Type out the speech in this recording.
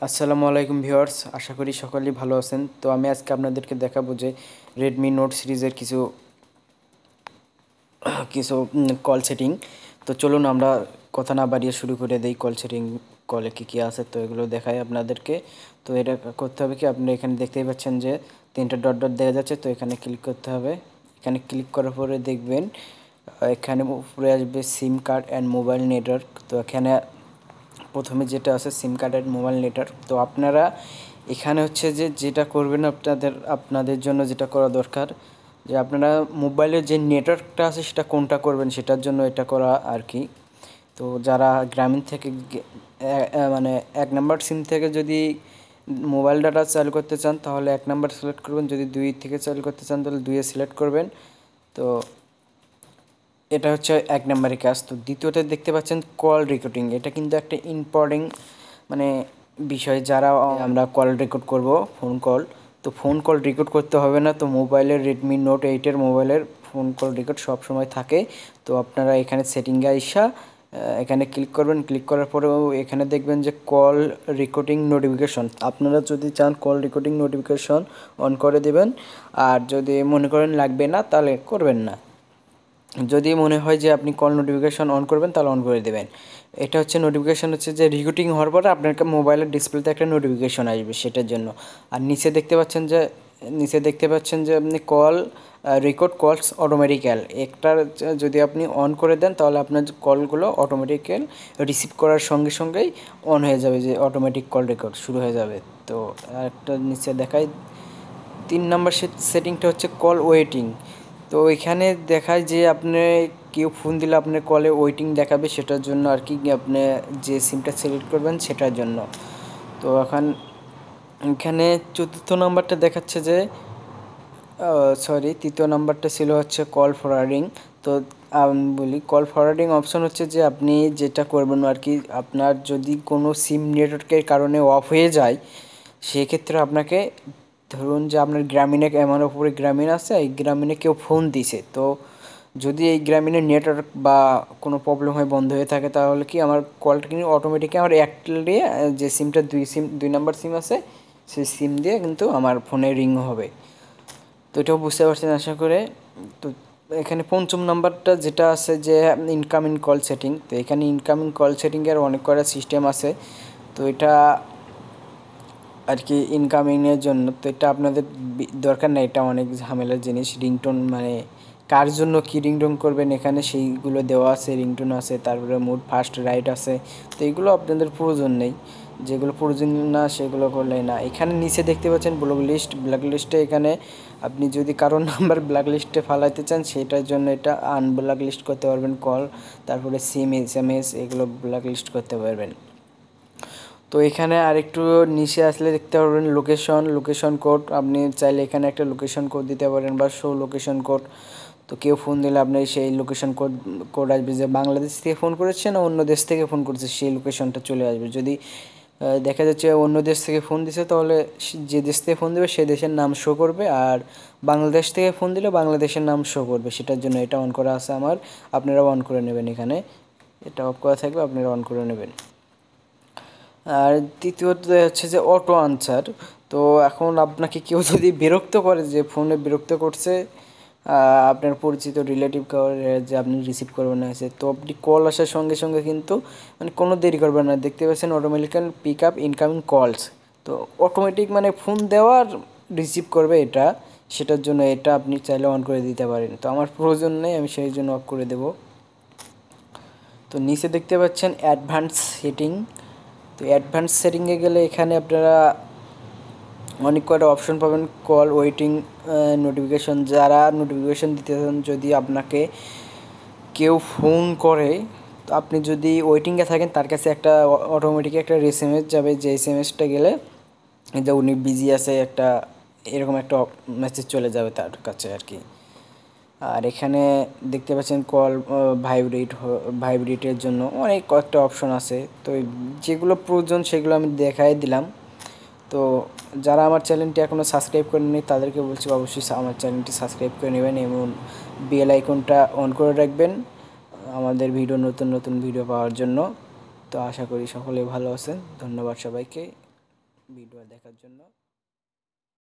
আসসালামু আলাইকুম ভিউয়ার্স, আশা করি সকলেই ভালো আছেন। তো আমি আজকে আপনাদেরকে দেখাবো যে রেডমি নোট সিরিজের কিছু কিছু কল সেটিং। তো চলুন আমরা কথা না বাড়িয়ে শুরু করে দেই। কল সেটিং, কলে কী কী আছে তো এগুলো দেখাই আপনাদেরকে। তো এটা করতে হবে কি, আপনি এখানে দেখতেই পাচ্ছেন যে তিনটা ডট ডট দেখা যাচ্ছে, তো এখানে ক্লিক করতে হবে। এখানে ক্লিক করার পরে দেখবেন এখানে উপরে আসবে সিম কার্ড অ্যান্ড মোবাইল নেটওয়ার্ক। তো এখানে প্রথমে যেটা আছে সিম কার্ড অ্যান্ড মোবাইল নেটওয়ার্ক। তো আপনারা এখানে হচ্ছে যে যেটা করবেন, আপনাদের জন্য যেটা করা দরকার, যে আপনারা মোবাইলের যে নেটওয়ার্কটা আছে সেটা কোনটা করবেন, সেটার জন্য এটা করা আর কি। তো যারা গ্রামীণ থেকে মানে 1 নাম্বার সিম থেকে যদি মোবাইল ডাটা চালু করতে চান তাহলে 1 নাম্বার সিলেক্ট করবেন, যদি 2 থেকে চালু করতে চান তাহলে 2 সিলেক্ট করবেন। তো এটা হচ্ছে 1 নাম্বারের কাজ। তো দ্বিতীয়তে দেখতে পাচ্ছেন কল রেকর্ডিং। এটা কিন্তু একটা ইম্পর্টেন্ট মানে বিষয়, যারা আমরা কল রেকর্ড করব, ফোন কল। তো ফোন কল রেকর্ড করতে হবে না। তো মোবাইলের রেডমি নোট 8-এর মোবাইলের ফোন কল রেকর্ড সব সময় থাকে। তো আপনারা এখানে সেটিংয়ে আইসা এখানে ক্লিক করবেন। ক্লিক করার পরেও এখানে দেখবেন যে কল রেকর্ডিং নোটিফিকেশন। আপনারা যদি চান কল রেকর্ডিং নোটিফিকেশন অন করে দেবেন, আর যদি মনে করেন লাগবে না তাহলে করবেন না। যদি মনে হয় যে আপনি কল নোটিফিকেশন অন করবেন তাহলে অন করে দেবেন। এটা হচ্ছে নোটিফিকেশন, হচ্ছে যে রেকর্ডিং হওয়ার পরে আপনার মোবাইলের ডিসপ্লেতে একটা নোটিফিকেশন আসবে সেটার জন্য। আর নিচে দেখতে পাচ্ছেন যে আপনি কল রেকর্ড কলস অটোমেটিক্যাল, একটা যদি আপনি অন করে দেন তাহলে আপনার কলগুলো অটোমেটিক্যাল রিসিভ করার সঙ্গে সঙ্গেই অন হয়ে যাবে, যে অটোমেটিক কল রেকর্ড শুরু হয়ে যাবে। তো একটা নিচে দেখায় 3 নাম্বার সেটিংটা হচ্ছে কল ওয়েটিং। তো এখানে দেখায় যে আপনি কেউ ফোন দিলে আপনার কলে ওয়েটিং দেখাবে, সেটার জন্য আর কি, আপনি যে সিমটা সিলেক্ট করবেন সেটার জন্য। তো এখানে 4র্থ নাম্বারটা দেখাচ্ছে যে তৃতীয় নাম্বারটা ছিল হচ্ছে কল ফরওয়ার্ডিং। তো আমি বলি, কল ফরওয়ার্ডিং অপশন হচ্ছে যে আপনি যেটা করবেন আর কি, আপনার যদি কোনো সিম নেটওয়ার্কের কারণে অফ হয়ে যায়, সেক্ষেত্রে আপনাকে, ধরুন যে আপনার গ্রামীণে, আমার উপরে গ্রামীণ আছে, এই গ্রামীণে কেউ ফোন দিছে, তো যদি এই গ্রামীণের নেটওয়ার্ক বা কোনো প্রবলেম হয়ে বন্ধ হয়ে থাকে তাহলে কি আমার কলটা কিন্তু অটোমেটিক আমার একটা দিয়ে, যে সিমটা 2 নাম্বার সিম আছে সেই সিম দিয়ে কিন্তু আমার ফোনে রিং হবে। তো এটাও বুঝতে পারছেন আশা করে। তো এখানে 5ম নাম্বারটা যেটা আছে যে ইনকামিং কল সেটিং। তো এখানে ইনকামিং কল সেটিংয়ের অনেক কটা সিস্টেম আছে। তো এটা আর কি ইনকামিংয়ের জন্য, তো এটা আপনাদের দরকার নেই, এটা অনেক ঝামেলার জিনিস। রিংটোন মানে কার জন্য কী রিংটোন করবেন এখানে সেইগুলো দেওয়া আছে, রিংটোন আছে, তারপরে মুড ফাস্ট রাইট আছে। তো এগুলো আপনাদের প্রয়োজন নেই, যেগুলো প্রয়োজন না সেগুলো করলে না। এখানে নিচে দেখতে পাচ্ছেন ব্ল্যাক লিস্টে এখানে আপনি যদি কারোর নাম্বার ব্ল্যাক লিস্টে ফালাইতে চান সেটার জন্য এটা আনব্ল্যাক লিস্ট করতে পারবেন কল, তারপরে সিম SMS এগুলো ব্ল্যাক লিস্ট করতে পারবেন। তো এখানে আরেকটু নিচে আসলে দেখতে পারবেন লোকেশন কোড। আপনি চাইলে এখানে একটা লোকেশন কোড দিতে পারেন বা শো লোকেশন কোড। তো কেউ ফোন দিলে আপনি সেই লোকেশন কোড আসবে, যে বাংলাদেশ থেকে ফোন করেছে না অন্য দেশ থেকে ফোন করেছে সেই লোকেশনটা চলে আসবে। যদি দেখা যাচ্ছে অন্য দেশ থেকে ফোন দিছে তাহলে যে দেশ থেকে ফোন দেবে সে দেশের নাম শো করবে, আর বাংলাদেশ থেকে ফোন দিলে বাংলাদেশের নাম শো করবে। সেটার জন্য এটা অন করা আছে আমার, আপনারা অন করে নেবেন। এখানে এটা অফ করা থাকবে, আপনারা অন করে নেবেন। আর তৃতীয়ত হচ্ছে যে অটো আনসার। তো এখন আপনাকে কেউ যদি বিরক্ত করে, যে ফোনে বিরক্ত করছে আপনার পরিচিত রিলেটিভ কাউরে, যে আপনি রিসিভ করবেন না এসে, তো আপনি কল আসার সঙ্গে সঙ্গে কিন্তু মানে কোনো দেরি করবেন না। দেখতে পাচ্ছেন অটোমেটিক্যাল পিক আপ ইনকামিং কলস। তো অটোমেটিক মানে ফোন দেওয়ার রিসিভ করবে এটা, সেটার জন্য এটা আপনি চাইলে অন করে দিতে পারেন। তো আমার প্রয়োজন নেই, আমি সেই জন্য অফ করে দেব। তো নিচে দেখতে পাচ্ছেন অ্যাডভান্স সেটিং। তো অ্যাডভান্স সেটিংয়ে গেলে এখানে আপনারা অনেক কয়টা অপশন পাবেন। কল ওয়েটিং নোটিফিকেশন, যারা নোটিফিকেশন দিতে চান, যদি আপনাকে কেউ ফোন করে, তো আপনি যদি ওয়েটিংয়ে থাকেন তার কাছে একটা অটোমেটিক একটা SMS যাবে, যে SMSটা গেলে যে উনি বিজি আছে একটা এরকম একটা মেসেজ চলে যাবে তার কাছে আর কি। আর এখানে দেখতে পাচ্ছেন কল ভাইব্রেটের জন্য অনেক কয়েকটা অপশন আছে। তো যেগুলো প্রয়োজন সেগুলো আমি দেখাই দিলাম। তো যারা আমার চ্যানেলটি এখনও সাবস্ক্রাইব করেননি তাদেরকে বলছি অবশ্যই আমার চ্যানেলটি সাবস্ক্রাইব করে নেবেন এবং বেল আইকনটা অন করে রাখবেন আমাদের নতুন নতুন ভিডিও পাওয়ার জন্য। তো আশা করি সকলে ভালো আছেন। ধন্যবাদ সবাইকে। ভিডিও দেখার জন্য।